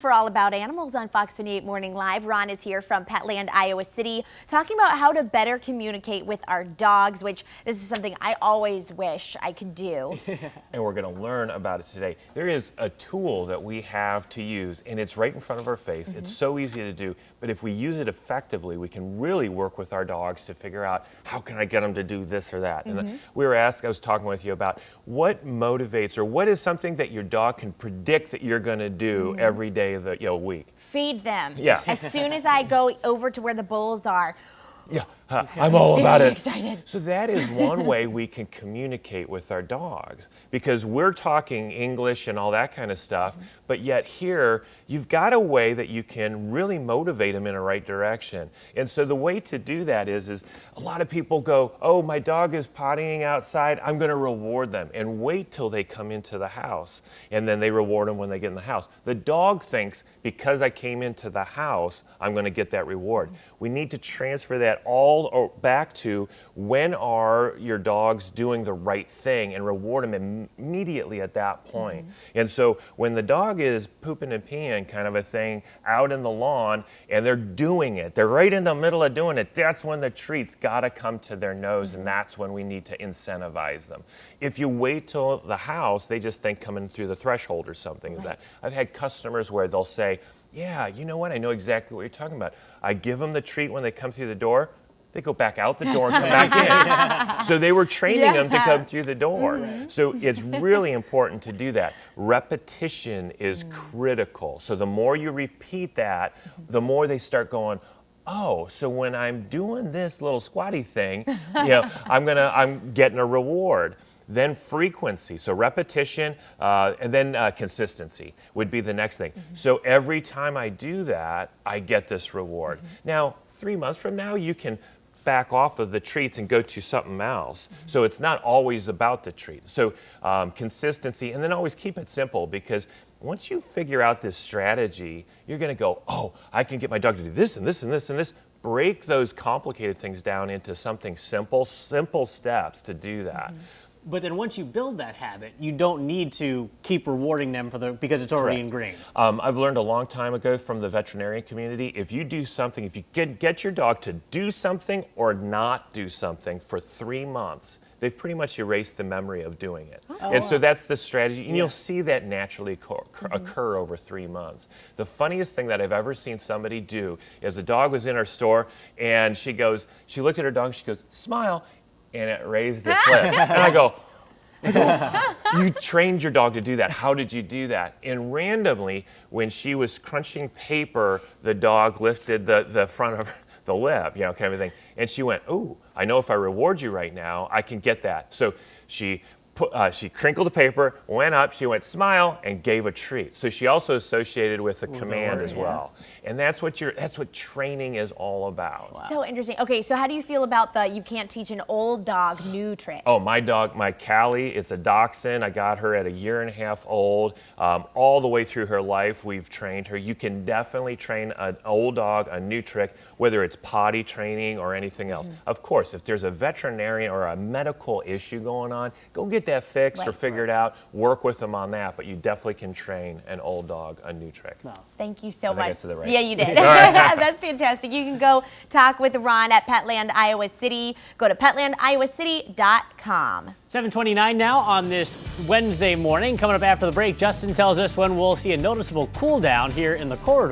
For All About Animals on Fox 28 Morning Live, Ron is here from Petland, Iowa City, talking about how to better communicate with our dogs, which this is something I always wish I could do. And we're going to learn about it today. There is a tool that we have to use, and it's right in front of our face. It's so easy to do, but if we use it effectively, we can really work with our dogs to figure out, how can I get them to do this or that? And we were asked, I was talking with you about what motivates, or what is something that your dog can predict that you're going to do every day of the week. Feed them. Yeah. As soon as I go over to where the bulls are. Yeah, I'm all about it. Excited. So that is one way we can communicate with our dogs, because we're talking English and all that kind of stuff, but yet here you've got a way that you can really motivate them in a right direction. And so the way to do that is a lot of people go, oh, my dog is pottying outside, I'm going to reward them, and wait till they come into the house, and then they reward them when they get in the house. The dog thinks, because I came into the house, I'm going to get that reward. We need to transfer that all back to, when are your dogs doing the right thing, and reward them immediately at that point. And so when the dog is pooping and peeing kind of a thing out in the lawn, and they're doing it, they're right in the middle of doing it, that's when the treats got to come to their nose, and that's when we need to incentivize them. If you wait till the house, they just think coming through the threshold or something is that. I've had customers where they'll say, yeah, you know what, I know exactly what you're talking about. I give them the treat when they come through the door, they go back out the door and come back in. So they were training them to come through the door. So it's really important to do that. Repetition is critical. So the more you repeat that, the more they start going, oh, so when I'm doing this little squatty thing, I'm getting a reward. Then frequency, so repetition, and then consistency would be the next thing. So every time I do that, I get this reward. Now, 3 months from now, you can back off of the treats and go to something else. So it's not always about the treat. So consistency, and then always keep it simple, because once you figure out this strategy, you're going to go, oh, I can get my dog to do this and this and this and this. Break those complicated things down into something simple steps to do that. But then once you build that habit, you don't need to keep rewarding them because it's already ingrained. I've learned a long time ago from the veterinarian community, if you do something, if you get your dog to do something or not do something for 3 months, they've pretty much erased the memory of doing it. And so that's the strategy, and you'll see that naturally occur over 3 months. The funniest thing that I've ever seen somebody do is a dog was in our store, and she looked at her dog, she goes, smile, and it raised its lip. And I go, you trained your dog to do that. How did you do that? And randomly, when she was crunching paper, the dog lifted the front of the lip, kind of thing. And she went, ooh, I know if I reward you right now, I can get that. So she crinkled the paper, went up, she went smile, and gave a treat. So she also associated with a command as well. And that's what training is all about. Wow. So interesting. Okay, so how do you feel about you can't teach an old dog new tricks? Oh, my dog, my Callie, it's a dachshund. I got her at 1.5 years old. All the way through her life, we've trained her. You can definitely train an old dog a new trick, whether it's potty training or anything else. Of course, if there's a veterinarian or a medical issue going on, go get that fixed or figured out, work with them on that, but you definitely can train an old dog a new trick. Wow. Thank you so much. I said that right. Yeah, you did. That's fantastic. You can go talk with Ron at Petland, Iowa City. Go to petlandiowacity.com. 7:29 now on this Wednesday morning. Coming up after the break, Justin tells us when we'll see a noticeable cool down here in the corridor.